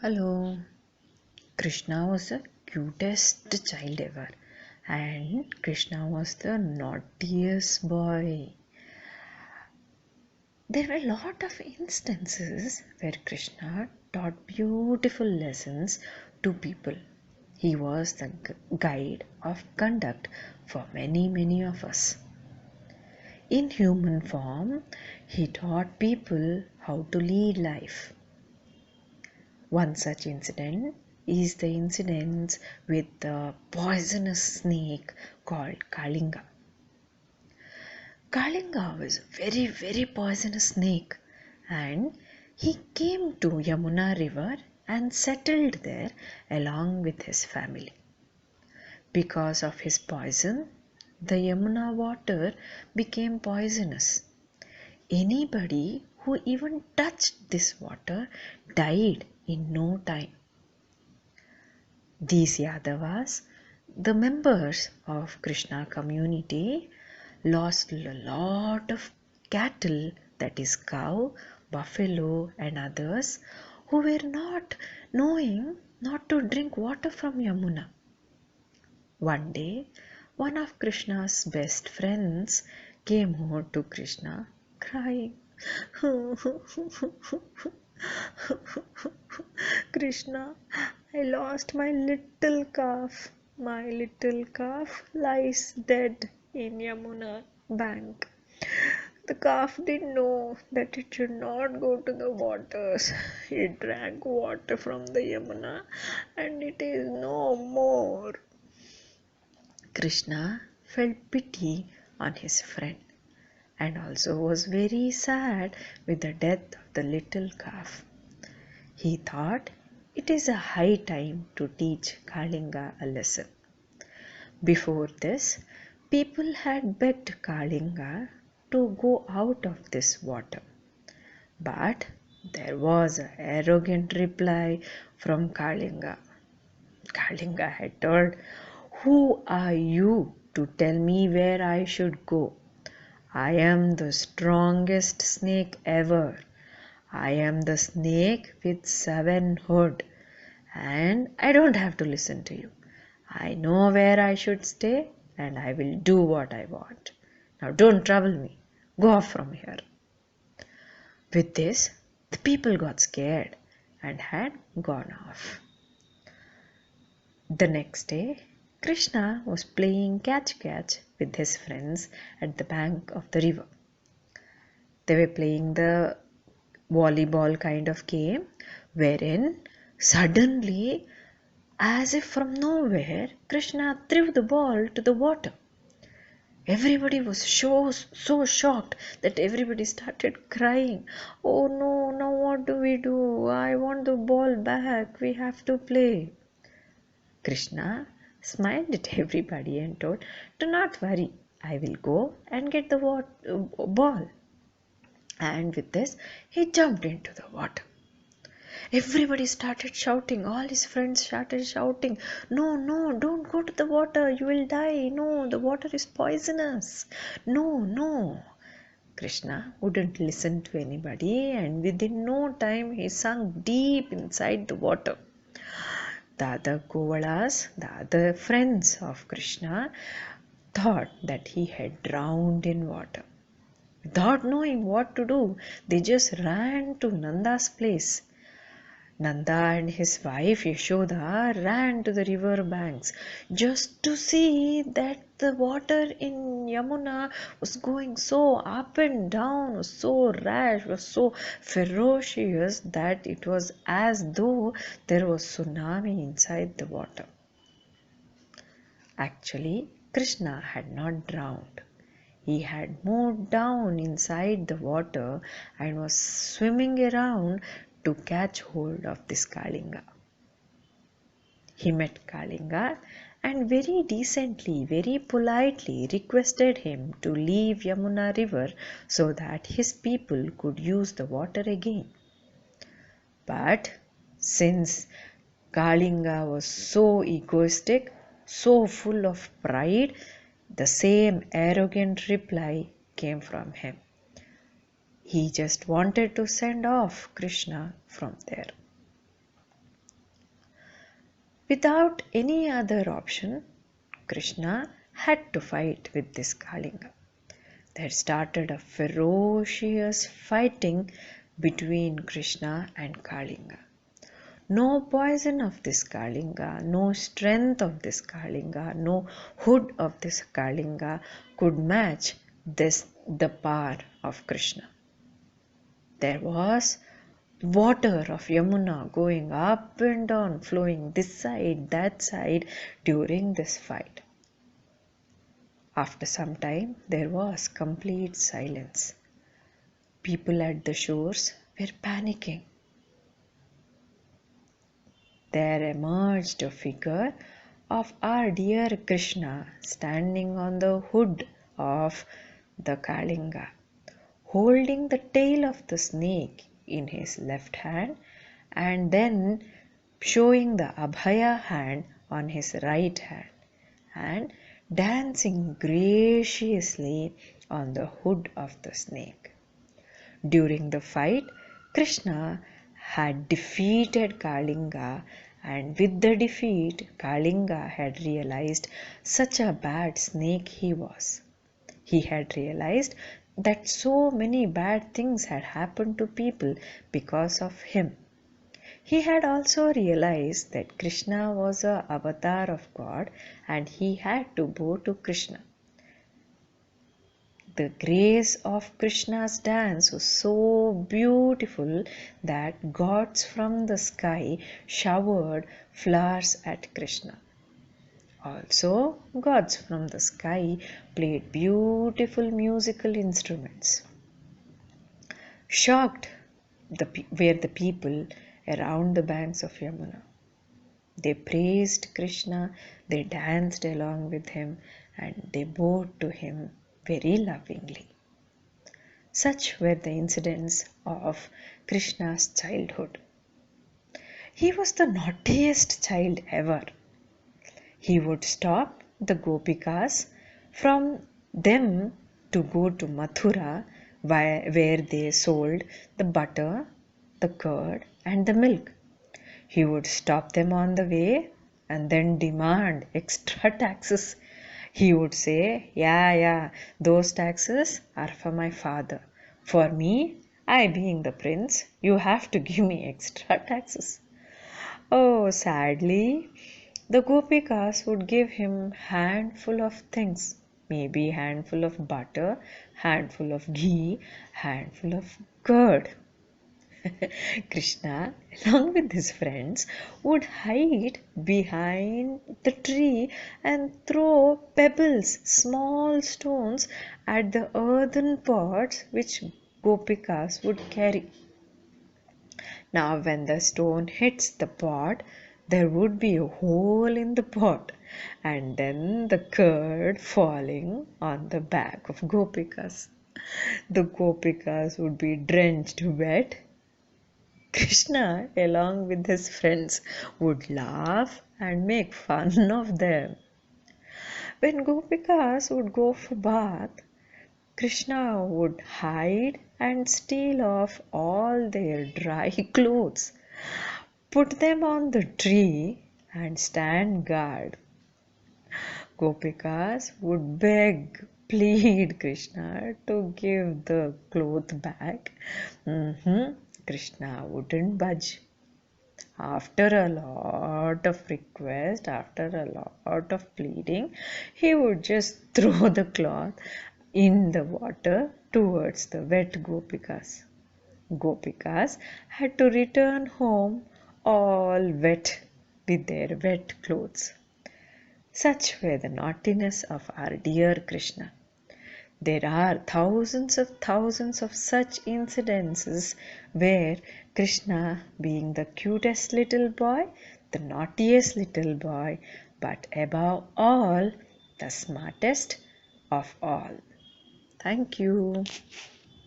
Hello. Krishna was the cutest child ever, and Krishna was the naughtiest boy. There were a lot of instances where Krishna taught beautiful lessons to people. He was the guide of conduct for many of us. In human form, he taught people how to lead life. One such incident is the incident with the poisonous snake called Kalinga. Kalinga was a very poisonous snake, and he came to Yamuna river and settled there along with his family. Because of his poison, the Yamuna water became poisonous. Anybody who even touched this water died in no time. These Yadavas, the members of Krishna community, lost a lot of cattle, that is cow, buffalo and others, who were not knowing not to drink water from Yamuna. One day, one of Krishna's best friends came over to Krishna crying. Krishna, I lost my little calf. My little calf lies dead in Yamuna bank. The calf didn't know that it should not go to the waters. It drank water from the Yamuna and it is no more. Krishna felt pity on his friend and also was very sad with the death of the little calf. He thought it is a high time to teach Kalinga a lesson. Before this, people had begged Kalinga to go out of this water. But there was an arrogant reply from Kalinga. Kalinga had told, "Who are you to tell me where I should go? I am the strongest snake ever. I am the snake with 7 heads, and I don't have to listen to you. I know where I should stay and I will do what I want. Now don't trouble me. Go off from here." With this, the people got scared and had gone off. The next day, Krishna was playing catch with his friends at the bank of the river. They were playing the volleyball kind of game wherein suddenly, as if from nowhere, Krishna threw the ball to the water. Everybody was so shocked that everybody started crying. "Oh no, now what do we do? I want the ball back. We have to play." Krishna smiled at everybody and told, "Do not worry. I will go and get the ball." And with this, he jumped into the water. Everybody started shouting. All his friends started shouting, "No, don't go to the water. You will die. No, the water is poisonous. No." Krishna wouldn't listen to anybody, and within no time he sunk deep inside the water. The other Kovalas, the other friends of Krishna, thought that he had drowned in water. Without knowing what to do, they just ran to Nanda's place. Nanda and his wife Yashoda ran to the river banks just to see that the water in Yamuna was going so up and down, was so rash, was so ferocious that it was as though there was tsunami inside the water. Actually, Krishna had not drowned. He had moved down inside the water and was swimming around to catch hold of this Kalinga. He met Kalinga and very decently, very politely requested him to leave Yamuna river so that his people could use the water again. But since Kalinga was so egoistic, so full of pride, the same arrogant reply came from him. He just wanted to send off Krishna from there. Without any other option, Krishna had to fight with this Kalinga. There started a ferocious fighting between Krishna and Kalinga. No poison of this Kalinga, no strength of this Kalinga, no hood of this Kalinga could match the power of Krishna. There was water of Yamuna going up and down, flowing this side, that side during this fight. After some time, there was complete silence. People at the shores were panicking. There emerged a figure of our dear Krishna standing on the hood of the Kalinga, holding the tail of the snake in his left hand and then showing the Abhaya hand on his right hand and dancing graciously on the hood of the snake. During the fight, Krishna had defeated Kalinga, and with the defeat, Kalinga had realized such a bad snake he was. He had realized that so many bad things had happened to people because of him. He had also realized that Krishna was an avatar of God and he had to bow to Krishna. The grace of Krishna's dance was so beautiful that gods from the sky showered flowers at Krishna. Also, gods from the sky played beautiful musical instruments. Shocked were the people around the banks of Yamuna. They praised Krishna, they danced along with him, and they bowed to him very lovingly. Such were the incidents of Krishna's childhood. He was the naughtiest child ever. He would stop the Gopikas from them to go to Mathura where they sold the butter, the curd and the milk. He would stop them on the way and then demand extra taxes. He would say, yeah, those taxes are for my father. For me, I being the prince, you have to give me extra taxes. Oh, sadly, the Gopikas would give him handful of things. Maybe handful of butter, handful of ghee, handful of curd. Krishna, along with his friends, would hide behind the tree and throw pebbles, small stones, at the earthen pots which Gopikas would carry. Now, when the stone hits the pot, there would be a hole in the pot, and then the curd falling on the back of Gopikas. The Gopikas would be drenched wet. Krishna, along with his friends, would laugh and make fun of them. When Gopikas would go for bath, Krishna would hide and steal off all their dry clothes, put them on the tree, and stand guard. Gopikas would beg, plead Krishna to give the cloth back. Krishna wouldn't budge. After a lot of request, after a lot of pleading, he would just throw the cloth in the water towards the wet Gopikas. Gopikas had to return home all wet with their wet clothes. Such were the naughtiness of our dear Krishna. There are thousands of such incidences where Krishna, being the cutest little boy, the naughtiest little boy, but above all, the smartest of all. Thank you.